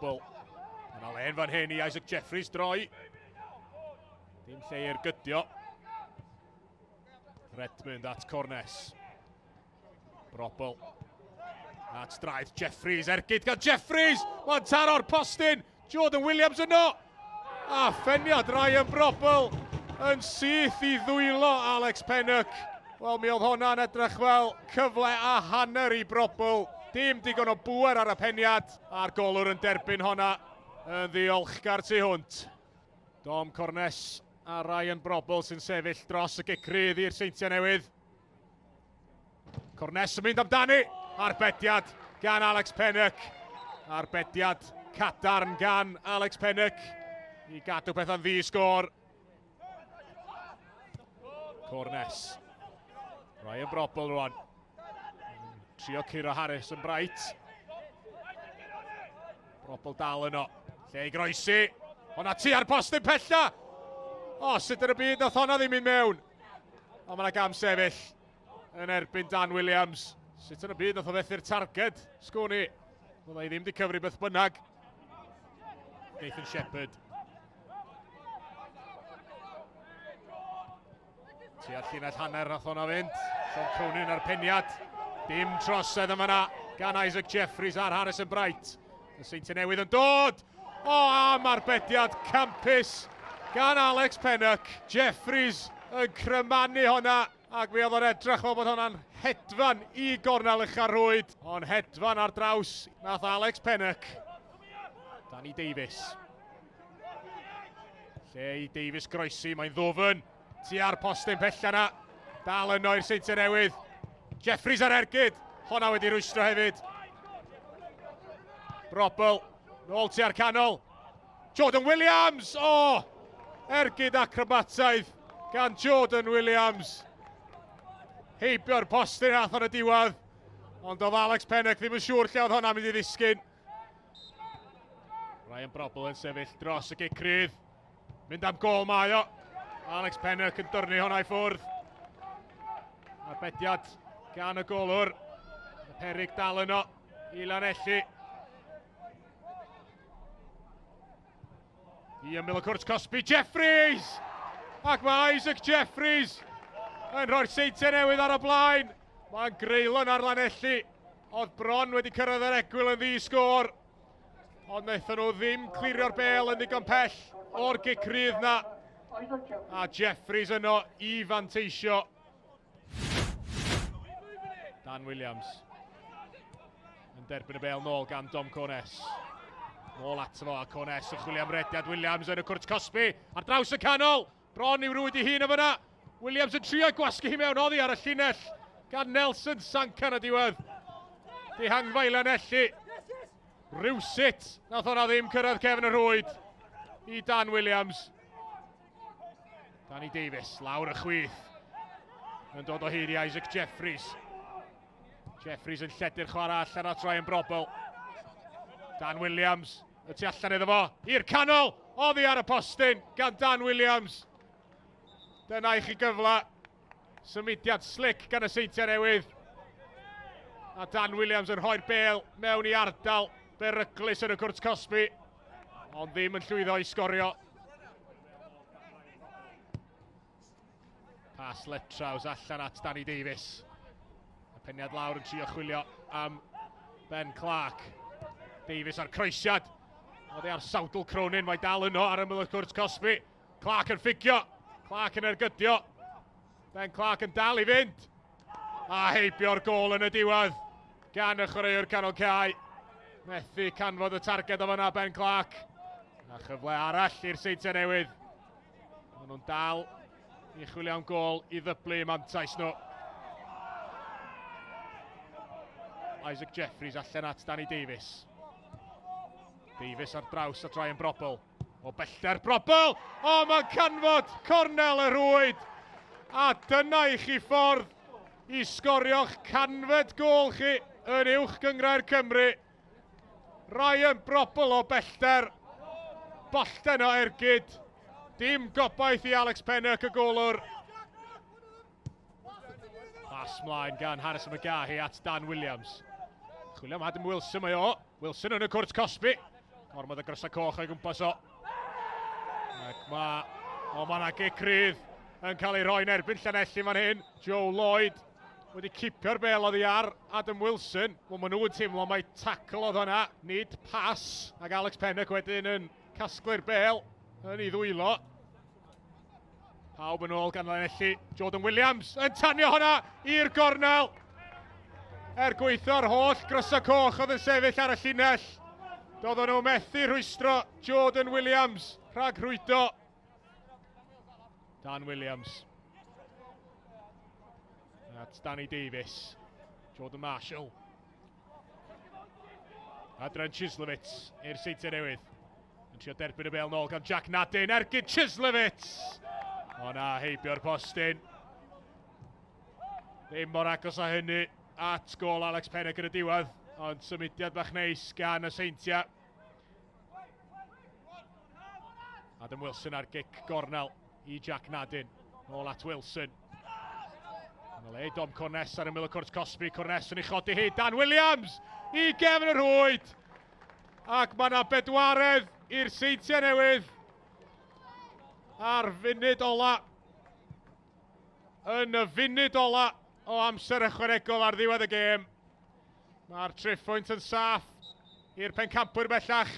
Brobl. Yna len fan hyn i Isaac Jeffries droi. Dim lle i'r gydio. Redmond at Cornes. Brobl. At draeth Jeffries, ergyd gan Jeffries! Mae'n taro'r postyn! Jordan Williams yno! A ffeniad Ryan Brobl yn syth i ddwylo Alex Pennock. Wel, mi oedd hwnna'n edrych fel cyfle a hanner i Brobl. Dim digon o bŵer ar y peniad, a'r golwr yn derbyn honna yn ddiolchgar tu hwnt. Dom Cornes a Ryan Brobl sy'n sefyll dros y gicrydd i'r Seintiau Newydd. Cornes yn mynd amdani. Arbediad gan Alex Pennock. Arbediad cadarn gan Alex Pennock i gadw pethau'n ddi-sgôr. Cornes. Ryan Brobl rwan. Trio curo Harris yn bright. Brobl dal yno. Lle i groesi. Honna tu ar postyn pella. O, sut yn y byd nath honna ddim yn mewn. O, mae'na gam sefyll yn erbyn Dan Williams. Sut yn y byd nath o fethu'r targed, sgwni. Fydda i ddim di cyfri beth bynnag. Nathan Shepherd. Tua'r llinell hanner nath honna fynd. Sean Cronin ar peniad. Dim trosedd yma na gan Isaac Jeffries ar Harrison Bright. Y Seintiau Newydd yn dod. O, am arbediad campus gan Alex Pennock. Jeffries yn crymanu honna. Ac mi oedd o'n edrych fel bod hwnna'n hedfan i gornel ucharwyd. Ond hedfan ar draws nath Alex Pennock. Danny Davies. Lle i Davies groesi, mae'n ddwfn. Tu ar postyn pella na. Dal yno i'r Seintiau Newydd. Jeffries ar ergyd. Honna wedi rwystro hefyd. Brobl. Nôl tu ar canol. Jordan Williams. O! Ergyd acrobataidd gan Jordan Williams. Heibio'r postyn ath o'n y diwedd. Ond oedd Alex Pennock ddim yn siŵr lle oedd hwnna'n mynd i ddisgyn. Ryan Brobl yn sefyll dros y gicrydd. Mynd am gol mae o. Alex Pennock yn dyrnu honna i ffwrdd. Arbediad gan y golwr. Y peryg dal yno i Llanelli. I ymyl y cwrt Cosby, Jeffries! Ac mae Isaac Jeffries yn rhoi'r Seintiau Newydd ar y blaen. Mae'n greulon ar Llanelli. Oedd bron wedi cyrraedd yr egwyl yn ddi-sgôr. Ond wnaethon nhw ddim clirio'r bel yn ddigon pell o'r gicrydd na. A Jeffries yno i fanteisio. Dan Williams. Yn derbyn y bel nôl gan Dom Cornes. Nôl ato fo a Cornes yn chwilio am rediad Williams yn y cwrt Cosby. Ar draws y canol. Bron i'w rwyd i hun o fyna. Williams yn trio gwasgu hi mewn oddi ar y llinell gan Nelson Sancan y diwedd. Dihangfa i Llanelli. Rywsut nath hwnna ddim cyrraedd cefn y rwyd i Dan Williams. Danny Davies, lawr y chwith. Yn dod o hyd i Isaac Jeffries. Jeffries yn lledu'r chwarae allan at Ryan Brobl. Dan Williams, y tu allan iddo fo. I'r canol, oddi ar y postyn gan Dan Williams. Dyna i chi gyfle. Symudiad slick gan y Seintiau Newydd. A Dan Williams yn rhoi'r bel mewn i ardal beryglus yn y cwrt Cosby. Ond ddim yn llwyddo i sgorio. Pas Letraws allan at Danny Davies. Y peniad lawr yn trio chwilio am Ben Clark. Davies ar croesiad. Oedd ar sawdl Cronin, mae dal yno ar ymyl y cwrt Cosby. Clark yn ffigio. Clark yn ergydio. Ben Clark yn dal i fynd. A heibio'r gol yn y diwedd gan y chwaraewr canol cae. Methu canfod y targed o fyna Ben Clark. A chyfle arall i'r Seintiau Newydd. Maen nhw'n dal i chwilio am gol i ddyblu mantais nhw. Isaac Jeffries allan at Danny Davies. Davies ar draws at Ryan Brobl. O bellter Brobl! O, mae'n canfod cornel y rwyd. A dyna i chi ffordd i sgorio'ch canfed gol chi yn uwch gyngrair Cymru. Ryan Brobl o bellter. Bollten o ergyd. Dim gobaith i Alex Pennock y golwr. Pas mlaen gan Harrison McGahey at Dan Williams. Chwilio am Adam Wilson mae o. Wilson yn y cwrt Cosby. Gormod y grysau coch o'i gwmpas o. Ac ma' 'na gic rydd yn cael ei roi'n erbyn Llanelli fan hyn. Joe Lloyd wedi cipio'r bel oddi ar Adam Wilson. Wel, maen nhw'n teimlo mai tackle oedd hwnna, nid pas. Ac Alex Pennock wedyn yn casglu'r bel yn ei ddwylo. Pawb yn ôl gan Llanelli. Jordan Williams yn tanio hwnna i'r gornel. Gweithio'r holl grysau coch oedd yn sefyll ar y llinell. Doedden nhw methu rhwystro Jordan Williams rhag rhwydo. Dan Williams. That's Danny Davies. Jordan Marshall. Adrian Chislewitz i'r Seintiau Newydd. Yn trio derbyn y bel nôl gan Jack Nadin. Ergyd Chislewitz. O na, heibio'r postyn. Ddim mor agos a hynny at gol Alex Pennock yn y diwedd. Ond symudiad bach neis gan y Seintiau. Adam Wilson ar gic gornel i Jack Nadin. Nôl at Wilson. Yn y le, Dom Cornes ar ymyl y cwrt Cosby. Cornes yn ei chodi hi. Dan Williams i gefn y rhwyd. Ac mae yna bedwaredd i'r Seintiau Newydd. Ar funud ola. Yn y funud ola o amser ychwanegol ar ddiwedd y gêm. Mae'r triffwynt yn saff i'r pencampwyr bellach.